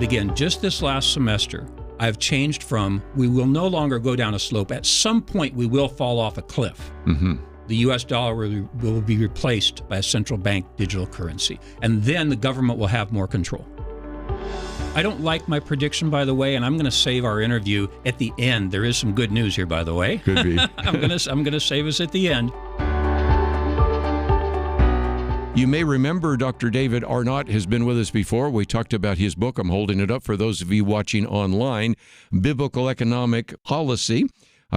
But again, just this last semester, I've changed from we will no longer go down a slope. At some point, we will fall off a cliff. Mm-hmm. The U.S. dollar will be replaced by a central bank digital currency. And then the government will have more control. I don't like my prediction, by the way, and I'm going to save our interview at the end. There is some good news here, by the way. Could be. I'm going to save us at the end. You may remember Dr. David Arnott has been with us before. We talked about his book. I'm holding it up for those of you watching online, Biblical Economic Policy.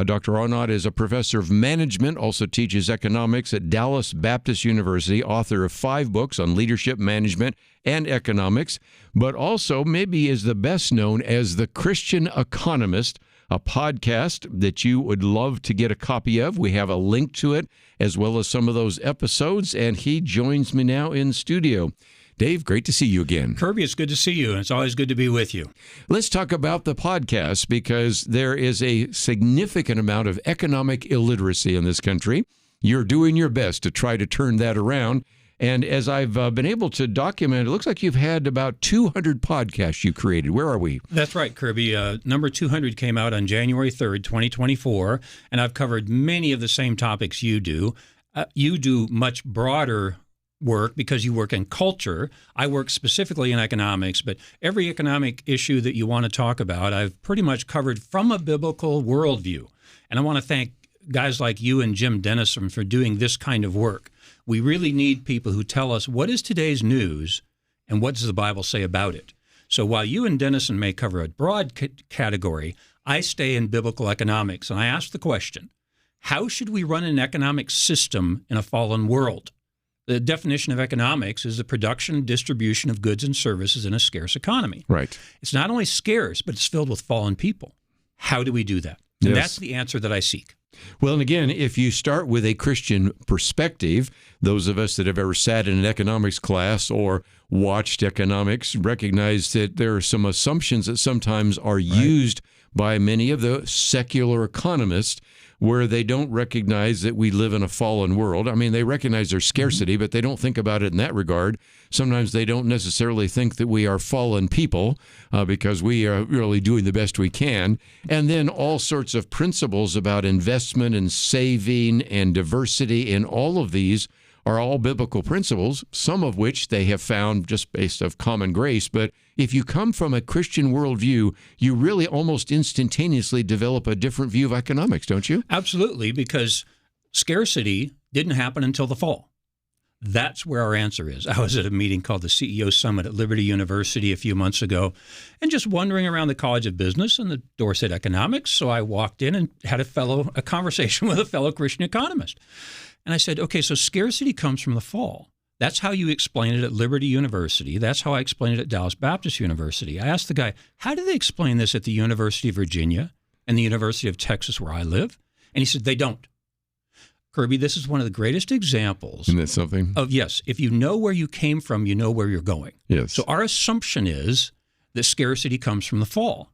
Dr. Arnott is a professor of management, also teaches economics at Dallas Baptist University, author of 5 books on leadership, management, and economics, but also maybe is the best known as the Christian Economist, a podcast that you would love to get a copy of. We have a link to it, as well as some of those episodes, and he joins me now in studio. Dave, great to see you again. Kirby, it's good to see you, and it's always good to be with you. Let's talk about the podcast, because there is a significant amount of economic illiteracy in this country. You're doing your best to try to turn that around. And as I've been able to document, it looks like you've had about 200 podcasts you created. Where are we? That's right, Kirby. Number 200 came out on January 3rd, 2024, and I've covered many of the same topics you do. You do much broader work because you work in culture. I work specifically in economics, but every economic issue that you want to talk about, I've pretty much covered from a biblical worldview. And I want to thank guys like you and Jim Dennison for doing this kind of work. We really need people who tell us what is today's news and what does the Bible say about it. So while you and Dennison may cover a broad category, I stay in biblical economics, and I ask the question, how should we run an economic system in a fallen world? The definition of economics is the production and distribution of goods and services in a scarce economy. Right. It's not only scarce, but it's filled with fallen people. How do we do that? And Yes. that's the answer that I seek. Well, and again, if you start with a Christian perspective, those of us that have ever sat in an economics class or watched economics recognize that there are some assumptions that sometimes are used by many of the secular economists where they don't recognize that we live in a fallen world. I mean, they recognize there's scarcity, but they don't think about it in that regard. Sometimes they don't necessarily think that we are fallen people because we are really doing the best we can. And then all sorts of principles about investment and saving and diversity, and all of these are all biblical principles, some of which they have found just based of common grace. But if you come from a Christian worldview, you really almost instantaneously develop a different view of economics, don't you? Absolutely, because scarcity didn't happen until the fall. That's where our answer is. I was at a meeting called the CEO Summit at Liberty University a few months ago and just wandering around the College of Business, and the door said economics. So I walked in and had a conversation with a fellow Christian economist. And I said, okay, so scarcity comes from the fall. That's how you explain it at Liberty University. That's how I explain it at Dallas Baptist University. I asked the guy, how do they explain this at the University of Virginia and the University of Texas where I live? And he said, they don't. Kirby, this is one of the greatest examples. Isn't that something? Yes, if you know where you came from, you know where you're going. Yes. So our assumption is that scarcity comes from the fall.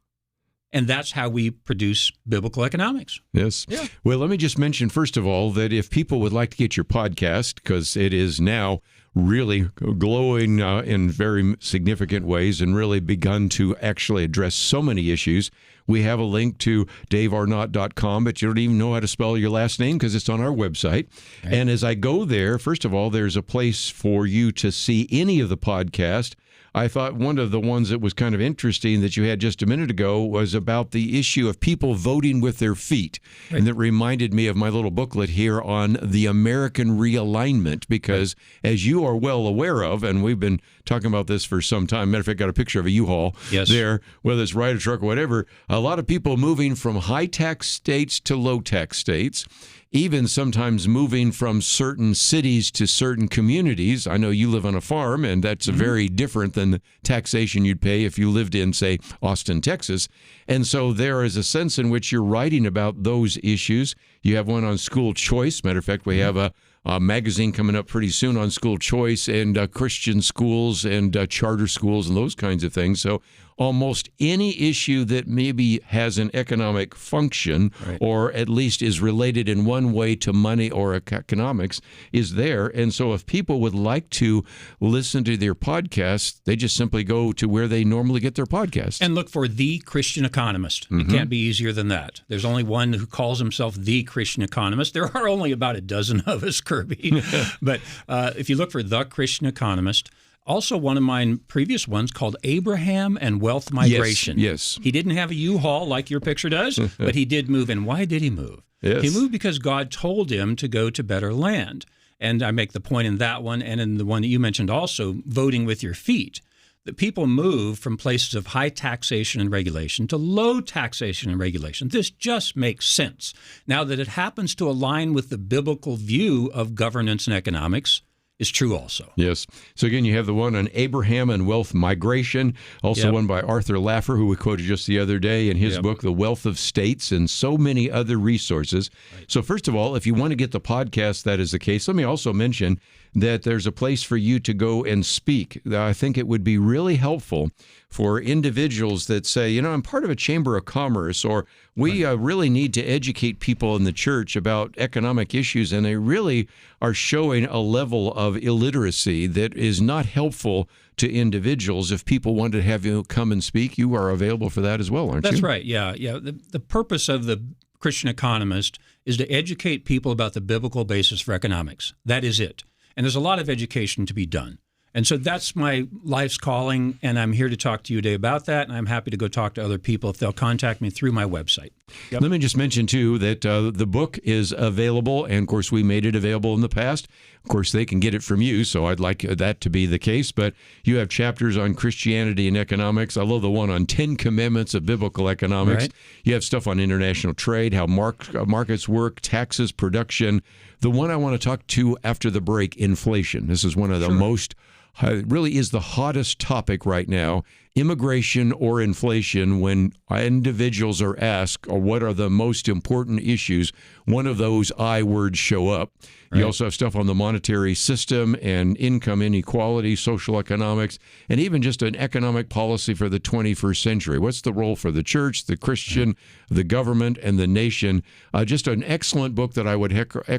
And that's how we produce biblical economics. Yes. Yeah. Well, let me just mention, first of all, that if people would like to get your podcast, because it is now really glowing in very significant ways and really begun to actually address so many issues, we have a link to davearnott.com, but you don't even know how to spell your last name because it's on our website. Right. And as I go there, first of all, there's a place for you to see any of the podcast. I thought one of the ones that was kind of interesting that you had just a minute ago was about the issue of people voting with their feet. Right. And that reminded me of my little booklet here on the American realignment, because as you are well aware of, and we've been talking about this for some time, matter of fact, I got a picture of a U-Haul there, whether it's Ryder truck or whatever, a lot of people moving from high-tax states to low-tax states, even sometimes moving from certain cities to certain communities. I know you live on a farm, and that's very different than the taxation you'd pay if you lived in, say, Austin, Texas. And so there is a sense in which you're writing about those issues. You have one on school choice. Matter of fact, we have a magazine coming up pretty soon on school choice and Christian schools and charter schools and those kinds of things. So almost any issue that maybe has an economic function or at least is related in one way to money or economics is there. And so if people would like to listen to their podcast, they just simply go to where they normally get their podcast. And look for The Christian Economist. It can't be easier than that. There's only one who calls himself The Christian Economist. There are only about a dozen of us, Kirby. But if you look for The Christian Economist, also one of my previous ones called Abraham and Wealth Migration. Yes. He didn't have a U-Haul like your picture does, but he did move. And why did he move? Yes. He moved because God told him to go to better land. And I make the point in that one and in the one that you mentioned also, voting with your feet, that people move from places of high taxation and regulation to low taxation and regulation. This just makes sense. Now that it happens to align with the biblical view of governance and economics, is true also. Yes. So again, you have the one on Abraham and Wealth Migration, also one by Arthur Laffer, who we quoted just the other day in his book, The Wealth of States, and so many other resources. Right. So first of all, if you want to get the podcast, that is the case. Let me also mention that there's a place for you to go and speak. I think it would be really helpful for individuals that say, I'm part of a chamber of commerce, or we really need to educate people in the church about economic issues, and they really are showing a level of illiteracy that is not helpful to individuals. If people want to have you come and speak, you are available for that as well, aren't you? That's right, yeah. The purpose of the Christian Economist is to educate people about the biblical basis for economics. That is it. And there's a lot of education to be done. And so that's my life's calling, and I'm here to talk to you today about that, and I'm happy to go talk to other people if they'll contact me through my website. Yep. Let me just mention, too, that the book is available, and, of course, we made it available in the past. Of course, they can get it from you, so I'd like that to be the case. But you have chapters on Christianity and economics. I love the one on 10 Commandments of Biblical Economics. Right. You have stuff on international trade, how markets work, taxes, production. The one I want to talk to after the break, inflation. This is one of the most... It really is the hottest topic right now, immigration or inflation. When individuals are asked, what are the most important issues, one of those I words show up. Right. You also have stuff on the monetary system and income inequality, social economics, and even just an economic policy for the 21st century. What's the role for the church, the Christian, the government, and the nation? Just an excellent book that I would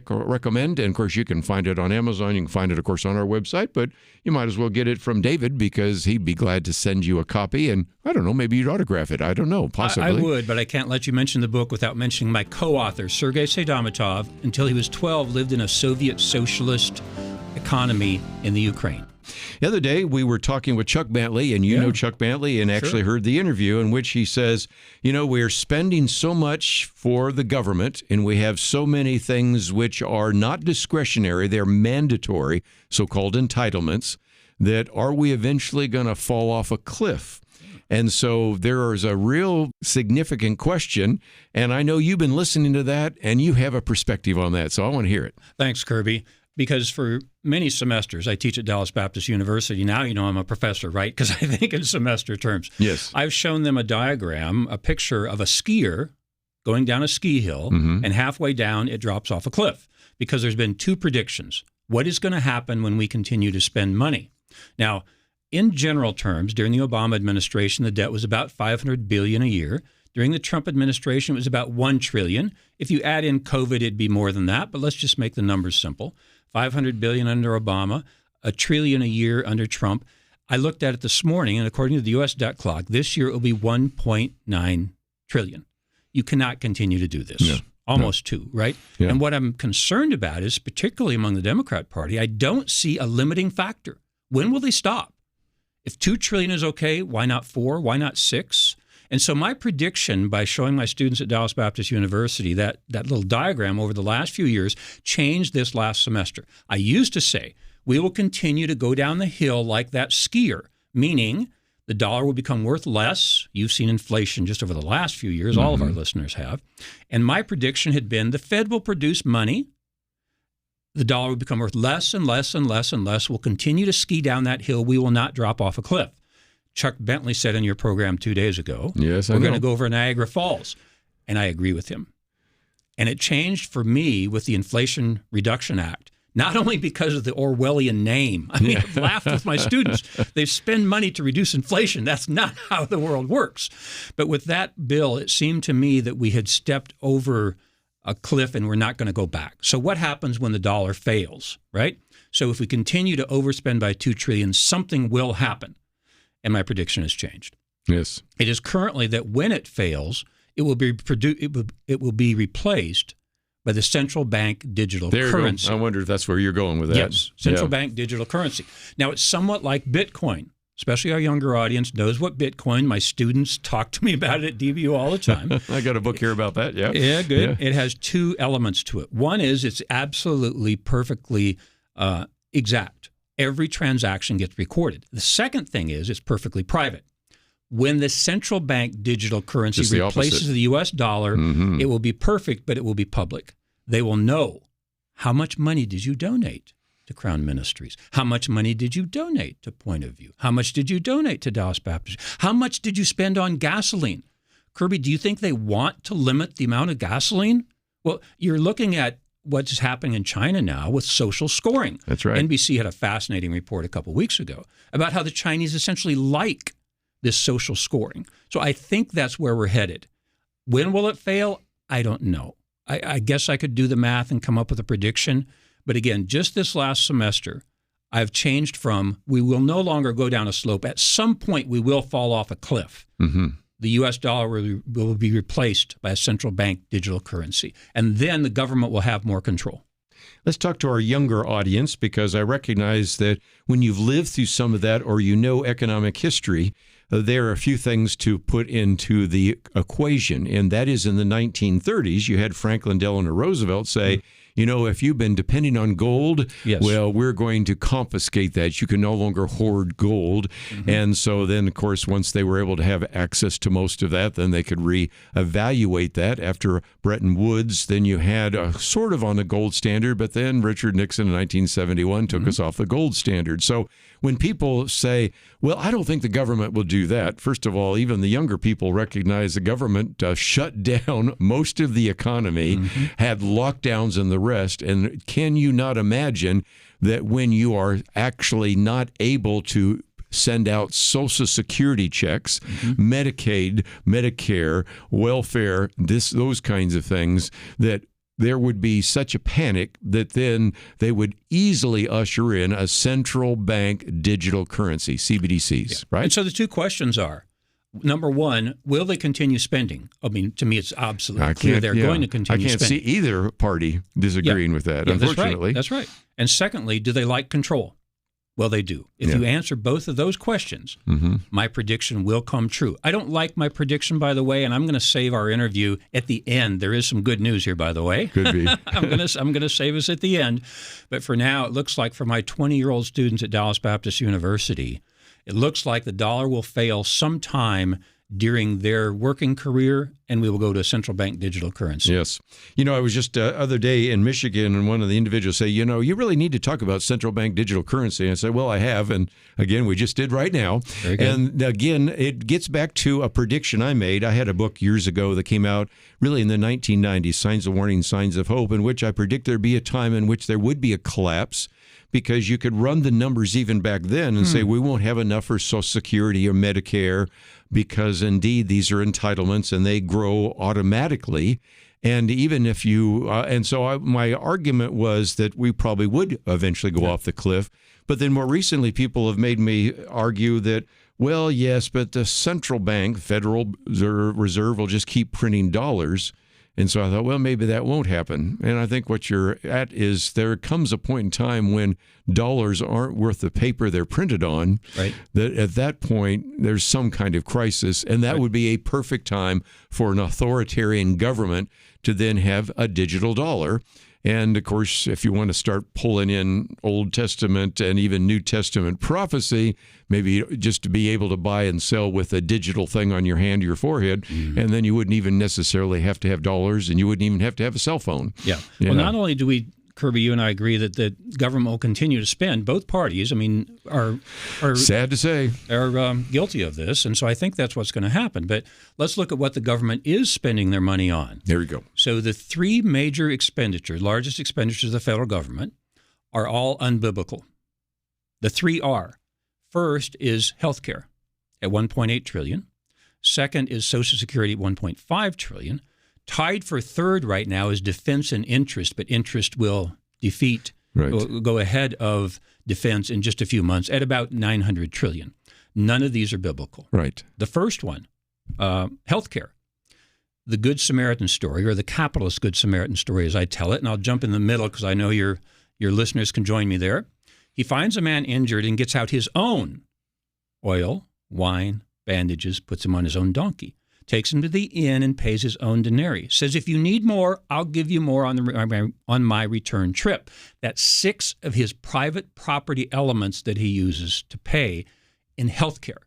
recommend. And, of course, you can find it on Amazon. You can find it, of course, on our website. But you might as well get it from David because he'd be glad to send you a copy. And, I don't know, maybe you'd autograph it. I don't know, possibly. I would, but I can't let you mention the book without mentioning my co-author, Sergei Seidamatov. Until he was 12, lived in a Soviet socialist economy in the Ukraine. The other day, we were talking with Chuck Bentley, and you know Chuck Bentley, and actually heard the interview in which he says, we're spending so much for the government, and we have so many things which are not discretionary, they're mandatory, so-called entitlements, that are we eventually going to fall off a cliff? And so there is a real significant question, and I know you've been listening to that, and you have a perspective on that, so I want to hear it. Thanks, Kirby. Because for many semesters, I teach at Dallas Baptist University. Now I'm a professor, right? Because I think in semester terms. Yes. I've shown them a diagram, a picture of a skier going down a ski hill, and halfway down it drops off a cliff. Because there's been two predictions. What is going to happen when we continue to spend money? Now, in general terms, during the Obama administration, the debt was about $500 billion a year. During the Trump administration, it was about $1 trillion. If you add in COVID, it'd be more than that, but let's just make the numbers simple. $500 billion under Obama, $1 trillion a year under Trump. I looked at it this morning, and according to the U.S. debt clock, this year it will be $1.9 trillion. You cannot continue to do this. No. Almost two, right? Yeah. And what I'm concerned about is, particularly among the Democrat Party, I don't see a limiting factor. When will they stop? If $2 trillion is okay, why not 4? Why not 6? And so my prediction, by showing my students at Dallas Baptist University that little diagram over the last few years, changed this last semester. I used to say, we will continue to go down the hill like that skier, meaning the dollar will become worth less. You've seen inflation just over the last few years. All of our listeners have. And my prediction had been the Fed will produce money. The dollar will become worth less and less and less and less. We'll continue to ski down that hill. We will not drop off a cliff. Chuck Bentley said in your program 2 days ago, we're going to go over Niagara Falls. And I agree with him. And it changed for me with the Inflation Reduction Act not only because of the Orwellian name. I mean, I've laughed with my students. They spend money to reduce inflation. That's not how the world works. But with that bill, it seemed to me that we had stepped over a cliff and we're not going to go back. So what happens when the dollar fails, right? So if we continue to overspend by $2 trillion, something will happen. And my prediction has changed. Yes. It is currently that when it fails, it will be replaced by the central bank digital currency. I wonder if that's where you're going with that. Yes, central bank digital currency. Now, it's somewhat like Bitcoin, especially our younger audience knows what Bitcoin. My students talk to me about it at DBU all the time. I got a book here about that, yeah. Yeah, good. Yeah. It has two elements to it. One is it's absolutely perfectly exact. Every transaction gets recorded. The second thing is it's perfectly private. When the central bank digital currency replaces the U.S. dollar, it will be perfect, but it will be public. They will know how much money did you donate to Crown Ministries? How much money did you donate to Point of View? How much did you donate to Dallas Baptist? How much did you spend on gasoline? Kirby, do you think they want to limit the amount of gasoline? Well, you're looking at what's happening in China now with social scoring. That's right. NBC had a fascinating report a couple of weeks ago about how the Chinese essentially like this social scoring. So I think that's where we're headed. When will it fail? I don't know. I guess I could do the math and come up with a prediction. But again, just this last semester, I've changed from we will no longer go down a slope. At some point, we will fall off a cliff. The U.S. dollar will be replaced by a central bank digital currency. And then the government will have more control. Let's talk to our younger audience, because I recognize that when you've lived through some of that or you know economic history, there are a few things to put into the equation. And that is in the 1930s, you had Franklin Delano Roosevelt say, you know, if you've been depending on gold, well, we're going to confiscate that. You can no longer hoard gold. And so then, of course, once they were able to have access to most of that, then they could reevaluate that. After Bretton Woods, then you had a sort of on a gold standard, but then Richard Nixon in 1971 took us off the gold standard. So when people say, well, I don't think the government will do that, first of all, even the younger people recognize the government shut down most of the economy, had lockdowns and the rest. And can you not imagine that when you are actually not able to send out Social Security checks, Medicaid, Medicare, welfare, those kinds of things, that there would be such a panic that then they would easily usher in a central bank digital currency, CBDCs, right? And so the two questions are, number one, will they continue spending? I mean, to me, it's absolutely clear they're going to continue spending. I can't see either party disagreeing with that, unfortunately. That's right. And secondly, do they like control? Well, they do. If you answer both of those questions, my prediction will come true. I don't like my prediction, by the way, and I'm going to save our interview at the end. There is some good news here, by the way. Could be. I'm going to save us at the end. But for now, it looks like for my 20-year-old students at Dallas Baptist University, it looks like the dollar will fail sometime during their working career, and we will go to a central bank digital currency. Yes. You know, I was just other day in Michigan, and one of the individuals say, you know, you really need to talk about central bank digital currency. And I said, well, I have. And again, we just did right now. Very good. And again, it gets back to a prediction I made. I had a book years ago that came out really in the 1990s, Signs of Warning, Signs of Hope, in which I predict there'd be a time in which there would be a collapse, because you could run the numbers even back then and say we won't have enough for Social Security or Medicare, because indeed these are entitlements and they grow automatically. And even if you, my argument was that we probably would eventually go off the cliff. But then more recently, people have made me argue that, well, yes, but the central bank, Federal Reserve, will just keep printing dollars. And so I thought, well, maybe that won't happen. And I think what you're at is there comes a point in time when dollars aren't worth the paper they're printed on. Right. That at that point, there's some kind of crisis. And that would be a perfect time for an authoritarian government to then have a digital dollar. And, of course, if you want to start pulling in Old Testament and even New Testament prophecy, maybe just to be able to buy and sell with a digital thing on your hand or your forehead, and then you wouldn't even necessarily have to have dollars, and you wouldn't even have to have a cell phone. Yeah. Well, not only do we, Kirby, you and I agree that the government will continue to spend. Both parties, I mean, are sad to say, are guilty of this, and so I think that's what's going to happen. But let's look at what the government is spending their money on. There we go. So the three major expenditures, largest expenditures of the federal government, are all unbiblical. The three are. First is healthcare at $1.8 trillion. Second is Social Security at $1.5 trillion. Tied for third right now is defense and interest, but interest will will go ahead of defense in just a few months at about $900 trillion. None of these are biblical. Right. The first one, healthcare. The Good Samaritan story, or the capitalist Good Samaritan story as I tell it, and I'll jump in the middle because I know your listeners can join me there. He finds a man injured and gets out his own oil, wine, bandages, puts him on his own donkey, takes him to the inn and pays his own denarii. Says, if you need more, I'll give you more on my return trip. That's 6 of his private property elements that he uses to pay in healthcare.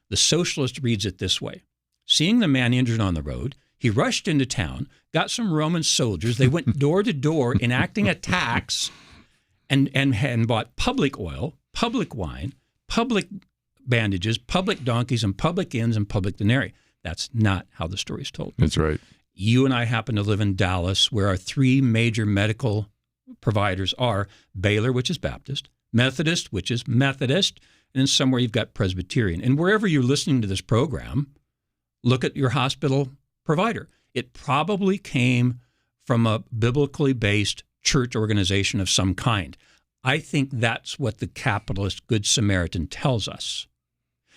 The socialist reads it this way. Seeing the man injured on the road, he rushed into town, got some Roman soldiers. They went door to door enacting a tax and bought public oil, public wine, public bandages, public donkeys, and public inns and public denarii. That's not how the story is told. That's right. You and I happen to live in Dallas, where our 3 major medical providers are Baylor, which is Baptist, Methodist, which is Methodist, and then somewhere you've got Presbyterian. And wherever you're listening to this program, look at your hospital provider. It probably came from a biblically based church organization of some kind. I think that's what the capitalist Good Samaritan tells us.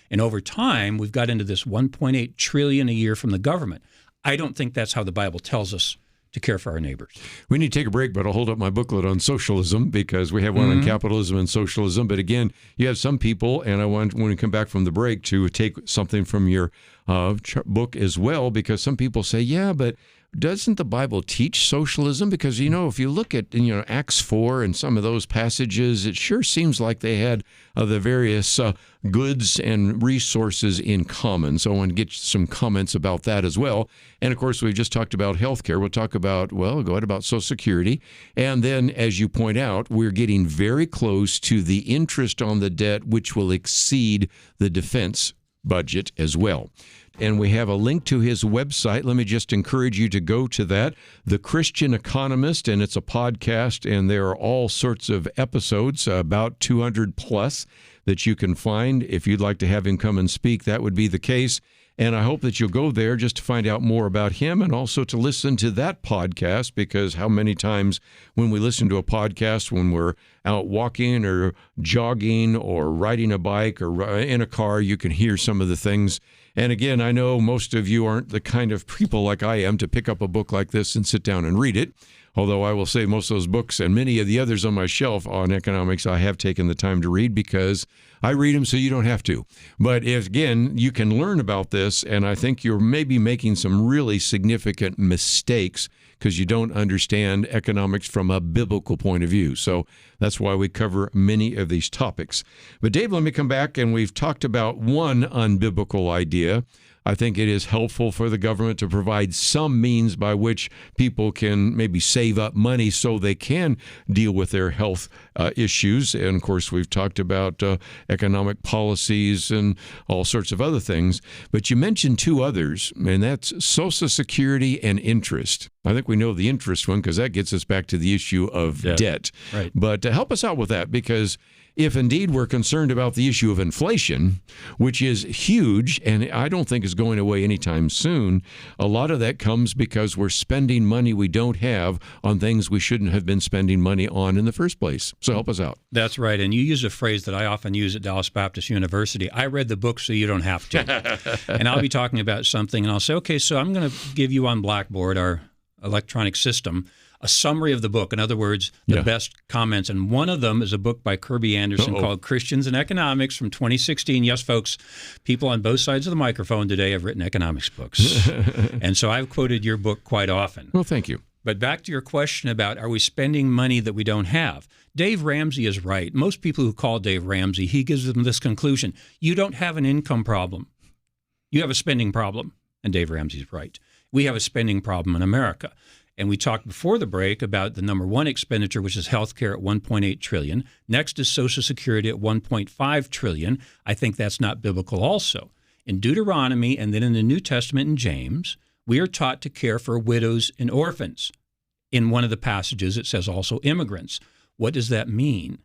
And over time, we've got into this $1.8 trillion a year from the government. I don't think that's how the Bible tells us to care for our neighbors. We need to take a break, but I'll hold up my booklet on socialism because we have one on capitalism and socialism. But again, you have some people, and I want when we come back from the break to take something from your book as well, because some people say, yeah, but doesn't the Bible teach socialism? Because, if you look at, Acts 4 and some of those passages, it sure seems like they had the various goods and resources in common. So I want to get some comments about that as well. And, of course, we've just talked about healthcare. We'll talk about, go ahead, about Social Security. And then, as you point out, we're getting very close to the interest on the debt, which will exceed the defense budget as well. And we have a link to his website. Let me just encourage you to go to that, The Christian Economist, and it's a podcast, and there are all sorts of episodes, about 200 plus, that you can find. If you'd like to have him come and speak, that would be the case. And I hope that you'll go there just to find out more about him and also to listen to that podcast, because how many times when we listen to a podcast, when we're out walking or jogging or riding a bike or in a car, you can hear some of the things. And again, I know most of you aren't the kind of people like I am to pick up a book like this and sit down and read it. Although I will say most of those books and many of the others on my shelf on economics, I have taken the time to read because I read them so you don't have to. But again, you can learn about this, and I think you're maybe making some really significant mistakes because you don't understand economics from a biblical point of view. So that's why we cover many of these topics. But Dave, let me come back, and we've talked about one unbiblical idea. I think it is helpful for the government to provide some means by which people can maybe save up money so they can deal with their health issues. And, of course, we've talked about economic policies and all sorts of other things. But you mentioned 2 others, and that's Social Security and interest. I think we know the interest one because that gets us back to the issue of debt. Right. But help us out with that, because if indeed we're concerned about the issue of inflation, which is huge, and I don't think is going away anytime soon, a lot of that comes because we're spending money we don't have on things we shouldn't have been spending money on in the first place. So help us out. That's right. And you use a phrase that I often use at Dallas Baptist University. I read the book so you don't have to. And I'll be talking about something, and I'll say, okay, so I'm going to give you on Blackboard, our electronic system, a summary of the book. In other words, the best comments. And one of them is a book by Kirby Anderson called Christians and Economics from 2016. Yes, folks, people on both sides of the microphone today have written economics books. And so I've quoted your book quite often. Well, thank you. But back to your question about, are we spending money that we don't have? Dave Ramsey is right. Most people who call Dave Ramsey, he gives them this conclusion. You don't have an income problem. You have a spending problem. And Dave Ramsey's right. We have a spending problem in America. And we talked before the break about the number one expenditure, which is healthcare at $1.8 trillion. Next is Social Security at $1.5 trillion. I think that's not biblical also. In Deuteronomy and then in the New Testament in James, we are taught to care for widows and orphans. In one of the passages, it says also immigrants. What does that mean?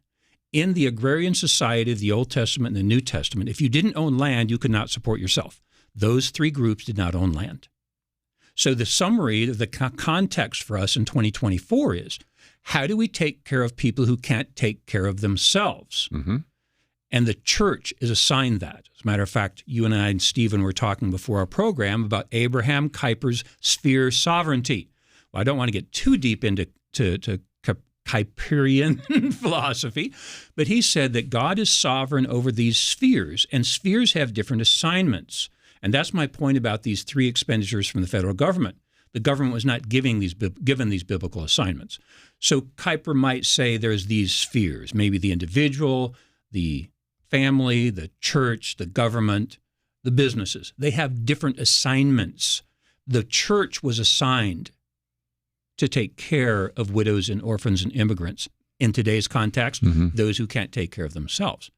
In the agrarian society of the Old Testament and the New Testament, if you didn't own land, you could not support yourself. Those three groups did not own land. So the summary of the context for us in 2024 is, how do we take care of people who can't take care of themselves? Mm-hmm. And the church is assigned that. As a matter of fact, you and I and Stephen were talking before our program about Abraham Kuyper's sphere sovereignty. Well, I don't want to get too deep into Kuyperian philosophy, but he said that God is sovereign over these spheres, and spheres have different assignments. And that's my point about these three expenditures from the federal government. The government was not given these biblical assignments. So Kuyper might say there's these spheres, maybe the individual, the family, the church, the government, the businesses. They have different assignments. The church was assigned to take care of widows and orphans and immigrants. In today's context, those who can't take care of themselves.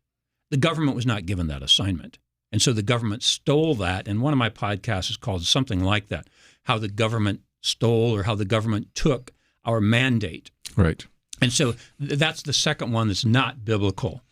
The government was not given that assignment. And so the government stole that. And one of my podcasts is called something like that, how the government stole or how the government took our mandate. Right. And so that's the second one that's not biblical.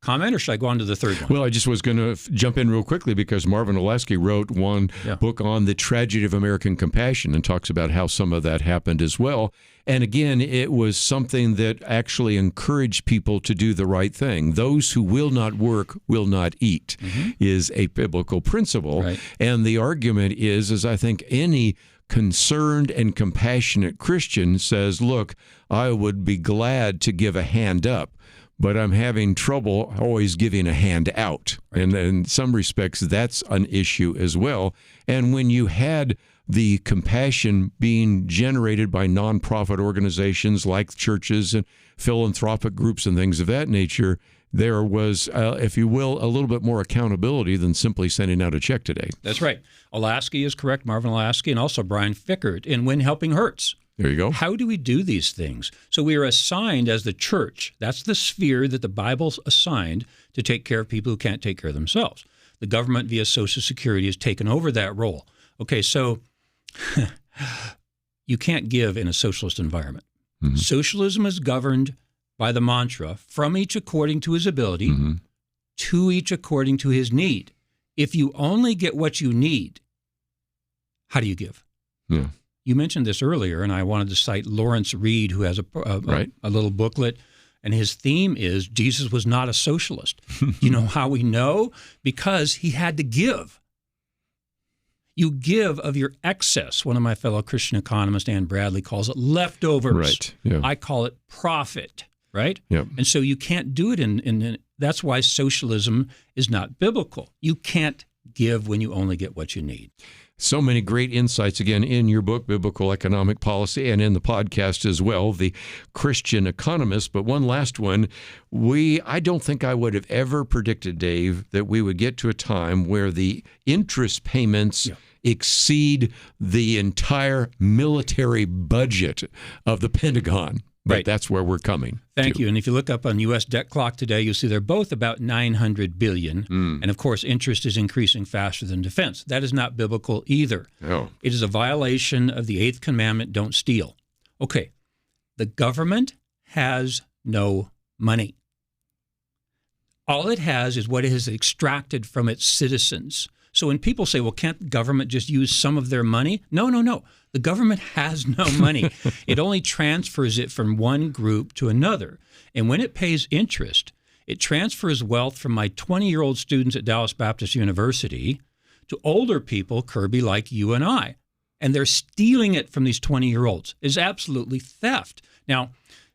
Comment, or should I go on to the third one? Well, I just was going to jump in real quickly because Marvin Olasky wrote one book on the tragedy of American compassion and talks about how some of that happened as well. And again, it was something that actually encouraged people to do the right thing. Those who will not work will not eat is a biblical principle. Right. And the argument is I think any concerned and compassionate Christian says, look, I would be glad to give a hand up, but I'm having trouble always giving a hand out. Right. And in some respects, that's an issue as well. And when you had the compassion being generated by nonprofit organizations like churches and philanthropic groups and things of that nature, there was, if you will, a little bit more accountability than simply sending out a check today. That's right. Olasky is correct, Marvin Olasky, and also Brian Fickert in When Helping Hurts. There you go. How do we do these things? So we are assigned as the church. That's the sphere that the Bible's assigned to take care of people who can't take care of themselves. The government via Social Security has taken over that role. Okay, so you can't give in a socialist environment. Socialism is governed by the mantra, from each according to his ability, to each according to his need. If you only get what you need, how do you give? Yeah. You mentioned this earlier, and I wanted to cite Lawrence Reed, who has a little booklet, and his theme is Jesus was not a socialist. You know how we know? Because he had to give. You give of your excess. One of my fellow Christian economists, Ann Bradley, calls it leftovers. Right. Yeah. I call it profit, right? Yep. And so you can't do it in that's why socialism is not biblical. You can't give when you only get what you need. So many great insights, again, in your book, Biblical Economic Policy, and in the podcast as well, The Christian Economist. But one last one. I don't think I would have ever predicted, Dave, that we would get to a time where the interest payments exceed the entire military budget of the Pentagon. But that's where we're coming. Thank you. And if you look up on U.S. debt clock today, you'll see they're both about $900 billion. And, of course, interest is increasing faster than defense. That is not biblical either. Oh. It is a violation of the eighth commandment, don't steal. Okay, the government has no money. All it has is what it has extracted from its citizens. So when people say, well, can't the government just use some of their money? No. The government has no money. It only transfers it from one group to another. And when it pays interest, it transfers wealth from my 20-year-old students at Dallas Baptist University to older people, Kirby, like you and I. And they're stealing it from these 20-year-olds. It's absolutely theft. Now,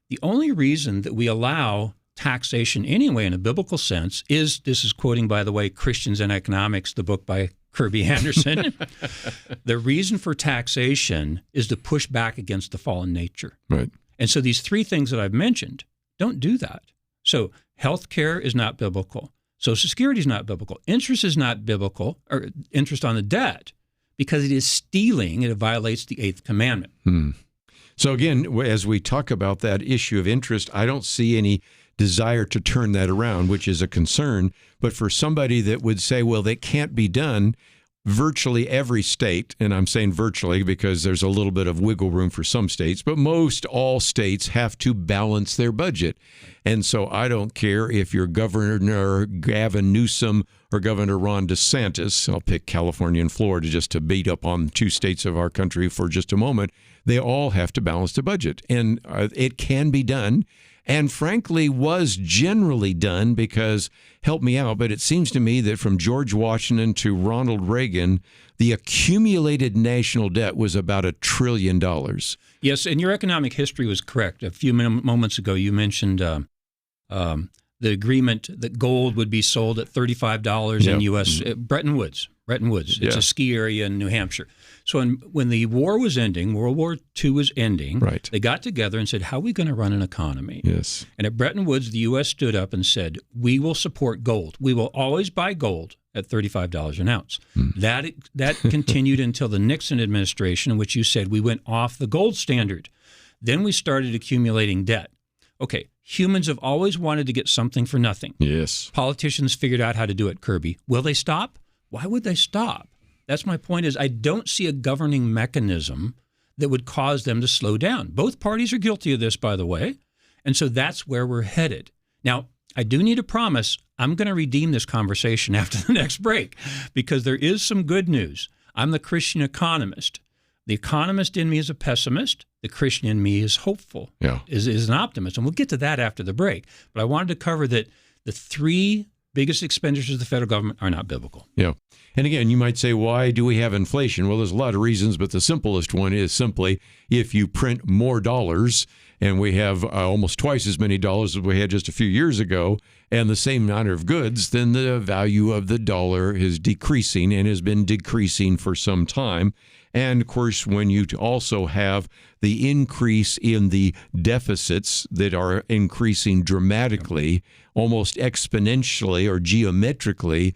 the only reason that we allow taxation anyway in a biblical sense is, this is quoting, by the way, Christians and Economics, the book by Kirby Anderson. The reason for taxation is to push back against the fallen nature. Right. And so these three things that I've mentioned don't do that. So health care is not biblical. Social Security is not biblical. Interest is not biblical, or interest on the debt, because it is stealing and it violates the eighth commandment. So again, as we talk about that issue of interest, I don't see any desire to turn that around, which is a concern. But for somebody that would say, well, that can't be done, virtually every state, and I'm saying virtually because there's a little bit of wiggle room for some states, but most all states have to balance their budget. And so I don't care if you're Governor Gavin Newsom or Governor Ron DeSantis. I'll pick California and Florida just to beat up on two states of our country for just a moment. They all have to balance the budget, and it can be done. And frankly, was generally done because, help me out, but it seems to me that from George Washington to Ronald Reagan, the accumulated national debt was about $1 trillion. Yes, and your economic history was correct. A few moments ago, you mentioned the agreement that gold would be sold at $35 in U.S. Bretton Woods. It's a ski area in New Hampshire. So when the war was ending, World War II was ending, right, they got together and said, how are we going to run an economy? Yes. And at Bretton Woods, the U.S. stood up and said, we will support gold. We will always buy gold at $35 an ounce. That continued until the Nixon administration, in which you said we went off the gold standard. Then we started accumulating debt. Okay, humans have always wanted to get something for nothing. Yes. Politicians figured out how to do it, Kirby. Will they stop? Why would they stop? That's my point is I don't see a governing mechanism that would cause them to slow down. Both parties are guilty of this, by the way. And so that's where we're headed. Now, I do need a promise. I'm going to redeem this conversation after the next break because there is some good news. I'm the Christian economist. The economist in me is a pessimist. The Christian in me is hopeful, is an optimist. And we'll get to that after the break. But I wanted to cover that the three biggest expenditures of the federal government are not biblical. Yeah. And again, you might say, why do we have inflation? Well, there's a lot of reasons, but the simplest one is simply if you print more dollars, and we have almost twice as many dollars as we had just a few years ago, and the same amount of goods, then the value of the dollar is decreasing and has been decreasing for some time. And, of course, when you also have the increase in the deficits that are increasing dramatically, almost exponentially or geometrically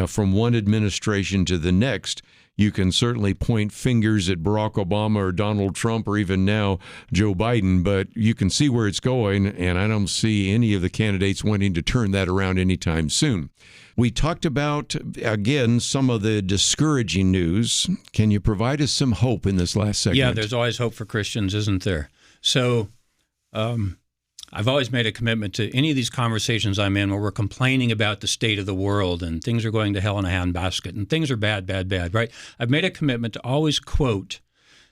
from one administration to the next, you can certainly point fingers at Barack Obama or Donald Trump or even now Joe Biden, but you can see where it's going, and I don't see any of the candidates wanting to turn that around anytime soon. We talked about, again, some of the discouraging news. Can you provide us some hope in this last segment? Yeah, there's always hope for Christians, isn't there? So I've always made a commitment to any of these conversations I'm in where we're complaining about the state of the world and things are going to hell in a handbasket and things are bad, right? I've made a commitment to always quote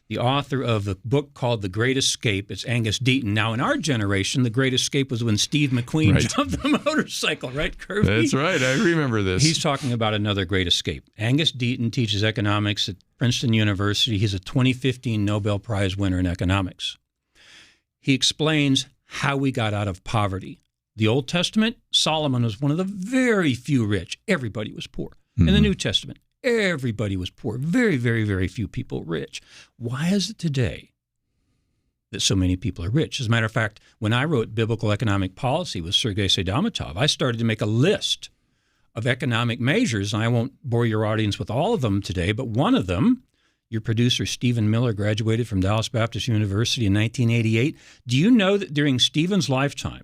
the author of a book called The Great Escape. It's Angus Deaton. Now, in our generation, The Great Escape was when Steve McQueen jumped the motorcycle, right, Kirby? That's right. I remember this. He's talking about another great escape. Angus Deaton teaches economics at Princeton University. He's a 2015 Nobel Prize winner in economics. He explains how we got out of poverty. The Old Testament, Solomon was one of the very few rich. Everybody was poor. In the New Testament, everybody was poor. Very, very, very few people rich. Why is it today that so many people are rich? As a matter of fact, when I wrote Biblical Economic Policy with Sergei Sedamatov, I started to make a list of economic measures, and I won't bore your audience with all of them today, but one of them, your producer, Stephen Miller, graduated from Dallas Baptist University in 1988. Do you know that during Stephen's lifetime,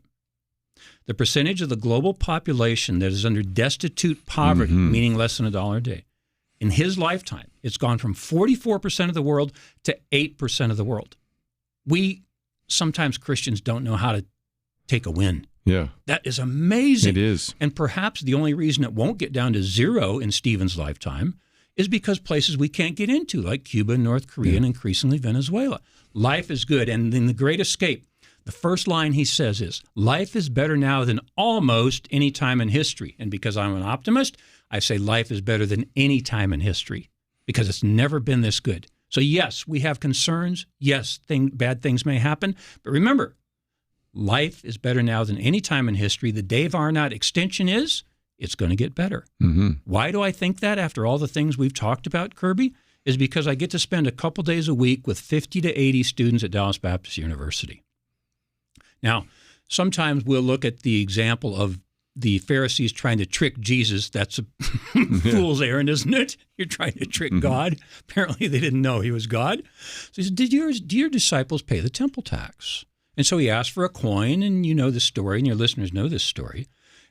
the percentage of the global population that is under destitute poverty, meaning less than $1 a day, in his lifetime, it's gone from 44% of the world to 8% of the world. We, sometimes Christians, don't know how to take a win. Yeah. That is amazing. It is. And perhaps the only reason it won't get down to zero in Stephen's lifetime is because places we can't get into, like Cuba, North Korea, and increasingly Venezuela. Life is good. And in The Great Escape, the first line he says is, life is better now than almost any time in history. And because I'm an optimist, I say life is better than any time in history because it's never been this good. So yes, we have concerns. Yes, bad things may happen. But remember, life is better now than any time in history. The Dave Arnott extension is, it's going to get better. Why do I think that after all the things we've talked about, Kirby? Is because I get to spend a couple days a week with 50 to 80 students at Dallas Baptist University. Now, sometimes we'll look at the example of the Pharisees trying to trick Jesus. That's a fool's errand, isn't it? You're trying to trick God. Apparently they didn't know he was God. So he said, do your disciples pay the temple tax? And so he asked for a coin, and you know the story, and your listeners know this story.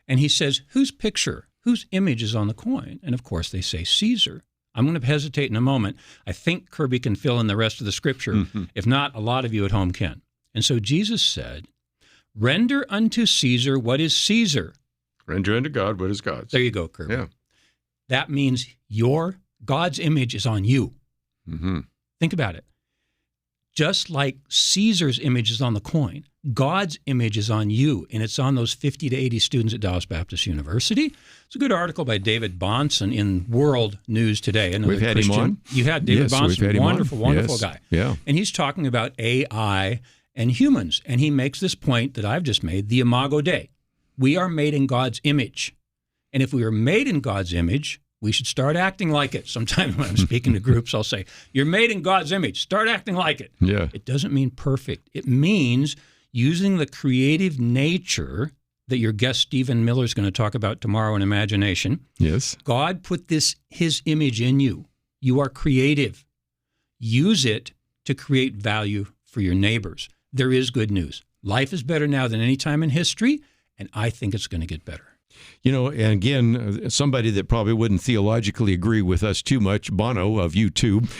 And he says, whose image is on the coin? And of course they say Caesar. I'm going to hesitate in a moment. I think Kirby can fill in the rest of the scripture. Mm-hmm. If not, a lot of you at home can. And so Jesus said, render unto Caesar what is Caesar. Render unto God what is God's. There you go, Kirby. Yeah. That means God's image is on you. Mm-hmm. Think about it. Just like Caesar's image is on the coin, God's image is on you, and it's on those 50 to 80 students at Dallas Baptist University. It's a good article by David Bahnsen in World News Today. We've had him on. You had David Bahnsen, wonderful guy. Yeah. And he's talking about AI and humans, and he makes this point that I've just made, the Imago Dei. We are made in God's image, and if we are made in God's image, we should start acting like it. Sometimes when I'm speaking to groups, I'll say, you're made in God's image. Start acting like it. Yeah. It doesn't mean perfect. It means using the creative nature that your guest Stephen Miller is going to talk about tomorrow in Imagination. Yes. God put his image in you. You are creative. Use it to create value for your neighbors. There is good news. Life is better now than any time in history, and I think it's going to get better. You know, and again, somebody that probably wouldn't theologically agree with us too much, Bono of YouTube,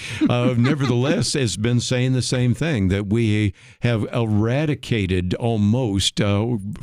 nevertheless has been saying the same thing, that we have eradicated almost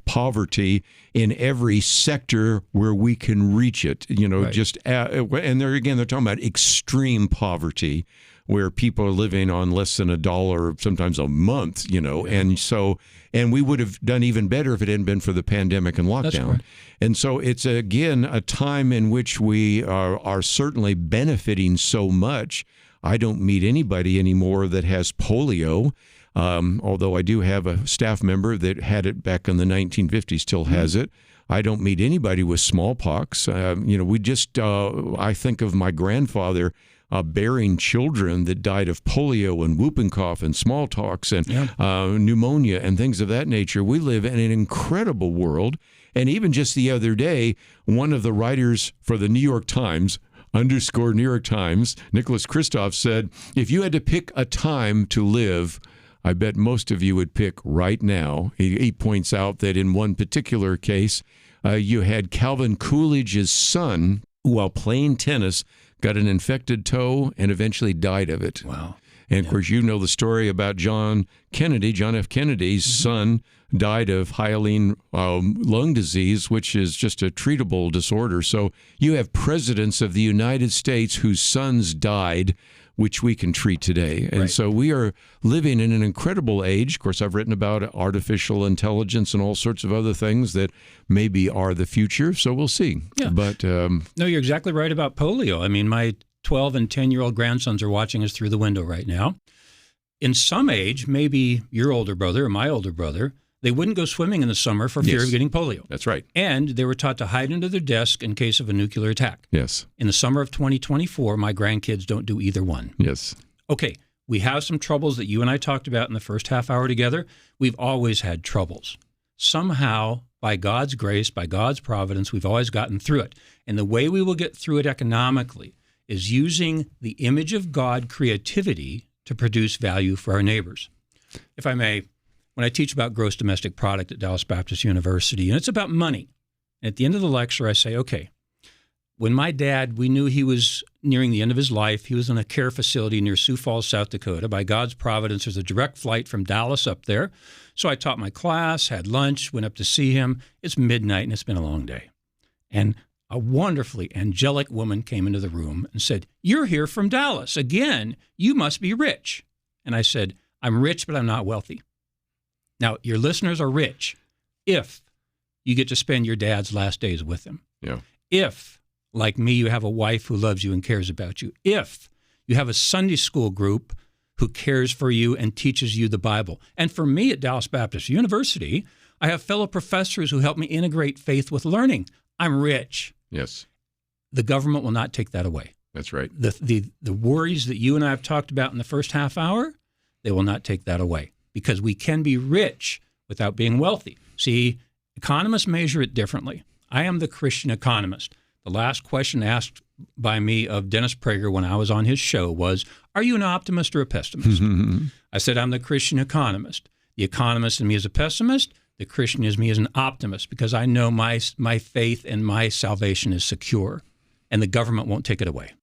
poverty in every sector where we can reach it. You know, right. And they're talking about extreme poverty, where people are living on less than $1, sometimes a month, you know, yeah. And we would have done even better if it hadn't been for the pandemic and lockdown. That's right. And so it's, again, a time in which we are certainly benefiting so much. I don't meet anybody anymore that has polio, although I do have a staff member that had it back in the 1950s, still has it. I don't meet anybody with smallpox. We just, I think of my grandfather bearing children that died of polio and whooping cough and smallpox and pneumonia and things of that nature. We live in an incredible world. And even just the other day, one of the writers for the New York Times, _New York Times, Nicholas Kristof, said, if you had to pick a time to live, I bet most of you would pick right now. He points out that in one particular case, you had Calvin Coolidge's son, while playing tennis, got an infected toe and eventually died of it. Wow. And, of course, you know the story about John F. Kennedy's son died of hyaline lung disease, which is just a treatable disorder. So you have presidents of the United States whose sons died, which we can treat today. And so we are living in an incredible age. Of course, I've written about artificial intelligence and all sorts of other things that maybe are the future. So we'll see. Yeah. But no, you're exactly right about polio. I mean, my 12 and 10-year-old grandsons are watching us through the window right now. In some age, maybe your older brother or my older brother, they wouldn't go swimming in the summer for fear of getting polio. That's right. And they were taught to hide under their desk in case of a nuclear attack. Yes. In the summer of 2024, my grandkids don't do either one. Yes. Okay, we have some troubles that you and I talked about in the first half hour together. We've always had troubles. Somehow, by God's grace, by God's providence, we've always gotten through it. And the way we will get through it economically is using the image of God creativity to produce value for our neighbors. If I may, when I teach about gross domestic product at Dallas Baptist University, and it's about money, and at the end of the lecture, I say, okay, when my dad, we knew he was nearing the end of his life. He was in a care facility near Sioux Falls, South Dakota. By God's providence, there's a direct flight from Dallas up there. So I taught my class, had lunch, went up to see him. It's midnight, and it's been a long day. And a wonderfully angelic woman came into the room and said, "You're here from Dallas. Again, you must be rich." And I said, "I'm rich, but I'm not wealthy." Now, your listeners are rich if you get to spend your dad's last days with him. Yeah. If, like me, you have a wife who loves you and cares about you. If you have a Sunday school group who cares for you and teaches you the Bible. And for me at Dallas Baptist University, I have fellow professors who help me integrate faith with learning. I'm rich. Yes. The government will not take that away. That's right. The worries that you and I have talked about in the first half hour, they will not take that away, because we can be rich without being wealthy. See, economists measure it differently. I am the Christian economist. The last question asked by me of Dennis Prager when I was on his show was, "Are you an optimist or a pessimist?" I said, "I'm the Christian economist." The economist in me is a pessimist. The Christian in me is an optimist, because I know my faith and my salvation is secure, and the government won't take it away.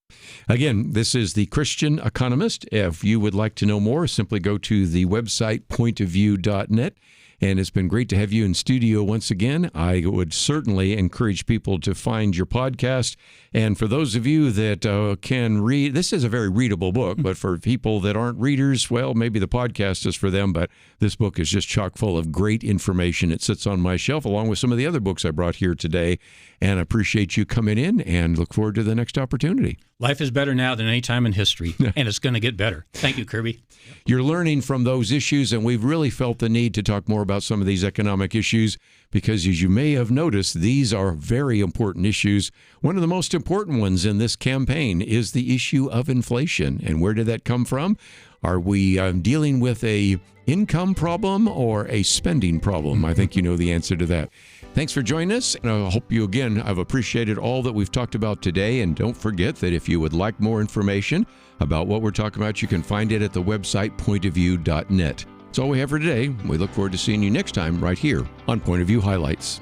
Again, this is the Christian Economist. If you would like to know more, simply go to the website pointofview.net. And it's been great to have you in studio once again. I would certainly encourage people to find your podcast. And for those of you that can read, this is a very readable book, but for people that aren't readers, well, maybe the podcast is for them, but this book is just chock full of great information. It sits on my shelf along with some of the other books I brought here today. And I appreciate you coming in and look forward to the next opportunity. Life is better now than any time in history, and it's going to get better. Thank you, Kirby. You're learning from those issues, and we've really felt the need to talk more about some of these economic issues because, as you may have noticed, these are very important issues. One of the most important ones in this campaign is the issue of inflation. And where did that come from? Are we dealing with a income problem or a spending problem? I think you know the answer to that. Thanks for joining us. And I hope you, again, have appreciated all that we've talked about today. And don't forget that if you would like more information about what we're talking about, you can find it at the website pointofview.net. That's all we have for today. We look forward to seeing you next time right here on Point of View Highlights.